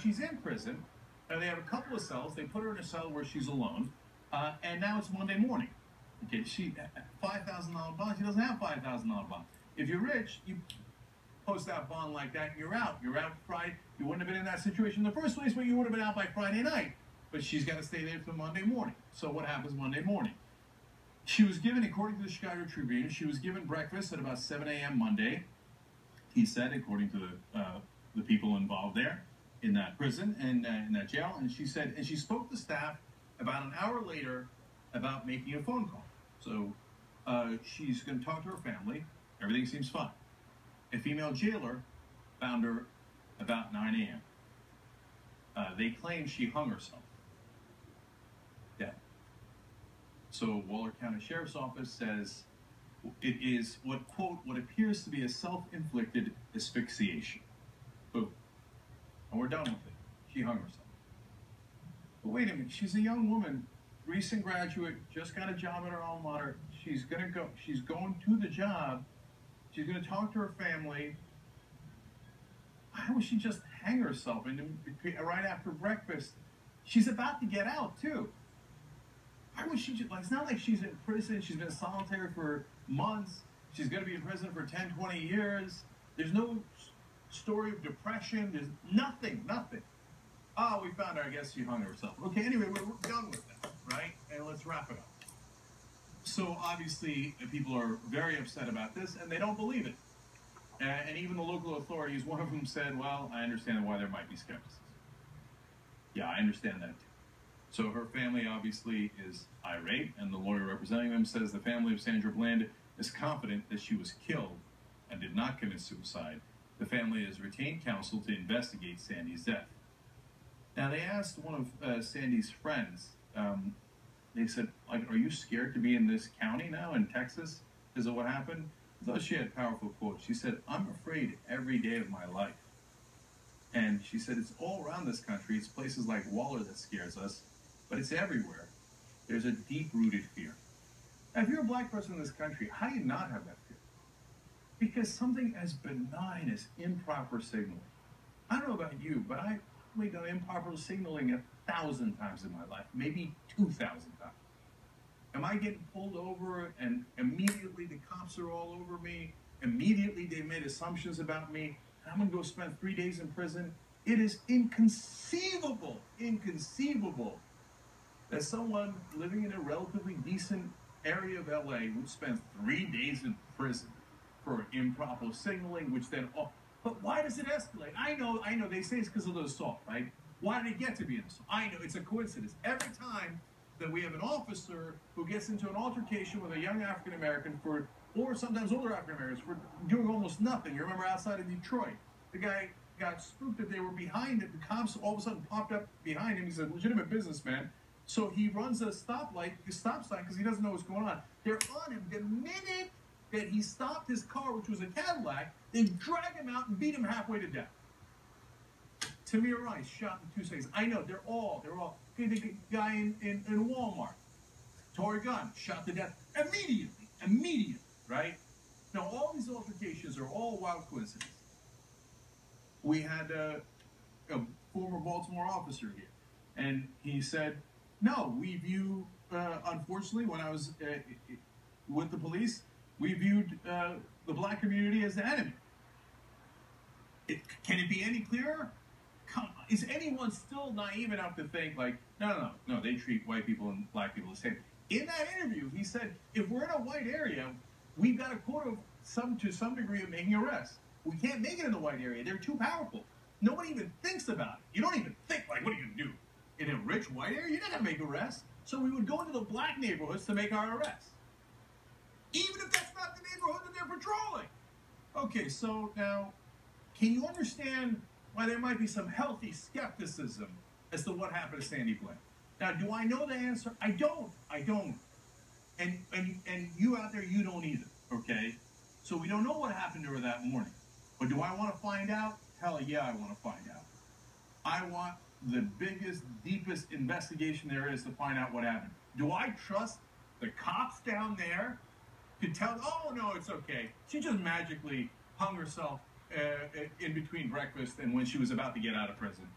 she's in prison, and they have a couple of cells. They put her in a cell where she's alone, and now it's Monday morning. Okay, she $5,000 bond. She doesn't have $5,000 bond. If you're rich, you post that bond like that, and you're out. You're out Friday. You wouldn't have been in that situation in the first place, but you would have been out by Friday night. But she's got to stay there till Monday morning. So what happens Monday morning? She was given, according to the Chicago Tribune, she was given breakfast at about 7 a.m. Monday. He said, according to the people involved there in that prison and in that jail, and she said, and she spoke to staff about an hour later about making a phone call. So she's going to talk to her family. Everything seems fine. A female jailer found her about 9 a.m. They claim she hung herself. Yeah. So Waller County Sheriff's Office says it is what, quote, what appears to be a self-inflicted asphyxiation. Boom. And we're done with it. She hung herself. But wait a minute, she's a young woman, recent graduate, just got a job at her alma mater. She's going to the job. She's going to talk to her family. Why would she just hang herself right after breakfast? She's about to get out, too. Why would she just, like, it's not like she's in prison. She's been solitary for months. She's going to be in prison for 10, 20 years. There's no story of depression. There's nothing. Oh, we found her. I guess she hung herself. Okay, anyway, we're done with that, right? And let's wrap it up. So, obviously, people are very upset about this, and they don't believe it. And even the local authorities, one of them said, well, I understand why there might be skepticism. Yeah, I understand that, too. So her family, obviously, is irate, and the lawyer representing them says the family of Sandra Bland is confident that she was killed and did not commit suicide. The family has retained counsel to investigate Sandy's death. Now, they asked one of Sandy's friends, they said, like, are you scared to be in this county now in Texas because of what happened? Though she had powerful quotes. She said, I'm afraid every day of my life. And she said, it's all around this country. It's places like Waller that scares us, but it's everywhere. There's a deep-rooted fear. Now, if you're a black person in this country, how do you not have that fear? Because something as benign as improper signaling. I don't know about you, but I've probably done improper signaling 1,000 times in my life, maybe 2,000 times. Am I getting pulled over and immediately the cops are all over me? Immediately they made assumptions about me. I'm going to go spend 3 days in prison. It is inconceivable that someone living in a relatively decent area of LA would spend 3 days in prison for improper signaling, which then, but why does it escalate? I know, they say it's because of the assault, right? Why did it get to be an assault? I know, it's a coincidence. Every time that we have an officer who gets into an altercation with a young African-American or sometimes older African-Americans for doing almost nothing. You remember outside of Detroit, the guy got spooked that they were behind it. The cops all of a sudden popped up behind him. He's a legitimate businessman. So he runs a stop sign, because he doesn't know what's going on. They're on him. The minute that he stopped his car, which was a Cadillac, they drag him out and beat him halfway to death. Tamir Rice shot in 2 seconds. I know, they're all. The guy in Walmart, Tory Gunn, shot to death immediately, right? Now, all these altercations are all wild coincidences. We had a former Baltimore officer here, and he said, no, we view, unfortunately, when I was with the police, we viewed the black community as the enemy. Can it be any clearer? Is anyone still naive enough to think, like, no, they treat white people and black people the same? In that interview, he said, if we're in a white area, we've got a quota to some degree of making arrests. We can't make it in the white area. They're too powerful. Nobody even thinks about it. You don't even think, like, what are you going to do? In a rich white area, you're not going to make arrests. So we would go into the black neighborhoods to make our arrests. Even if that's not the neighborhood that they're patrolling. Okay, so now, can you understand why there might be some healthy skepticism as to what happened to Sandy Bland? Now, do I know the answer? I don't. And you out there, you don't either, okay? So we don't know what happened to her that morning. But do I want to find out? Hell yeah, I want to find out. I want the biggest, deepest investigation there is to find out what happened. Do I trust the cops down there to tell, oh, no, it's okay. She just magically hung herself in between breakfast and when she was about to get out of prison.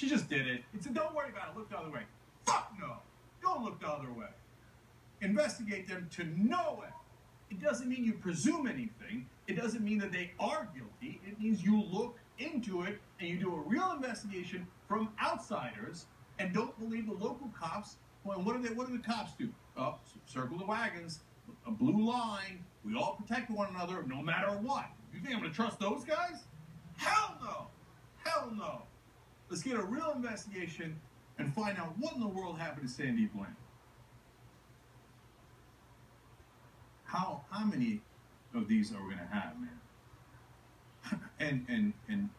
She just did it. He said, don't worry about it. Look the other way. Fuck no. Don't look the other way. Investigate them to know it. It doesn't mean you presume anything. It doesn't mean that they are guilty. It means you look into it and you do a real investigation from outsiders and don't believe the local cops. Well, what do the cops do? Oh, circle the wagons, a blue line. We all protect one another no matter what. You think I'm going to trust those guys? Hell no. Hell no. Let's get a real investigation and find out what in the world happened to Sandeep Lane. How many of these are we going to have, man? and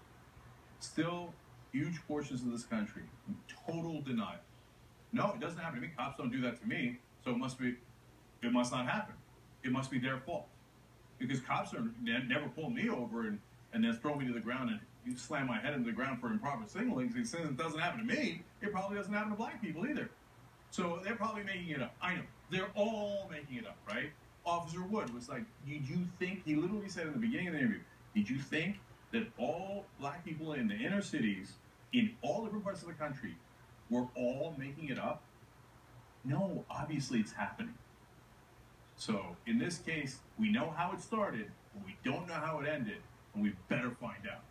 still huge portions of this country in total denial. No, it doesn't happen to me. Cops don't do that to me, so it must not happen. It must be their fault. Because cops never pull me over and then throw me to the ground and you slam my head into the ground for improper signaling. Since it doesn't happen to me, it probably doesn't happen to black people either. So they're probably making it up. I know. They're all making it up, right? Officer Wood was like, did you think, he literally said in the beginning of the interview, did you think that all black people in the inner cities, in all different parts of the country, were all making it up? No, obviously it's happening. So in this case, we know how it started, but we don't know how it ended, and we better find out.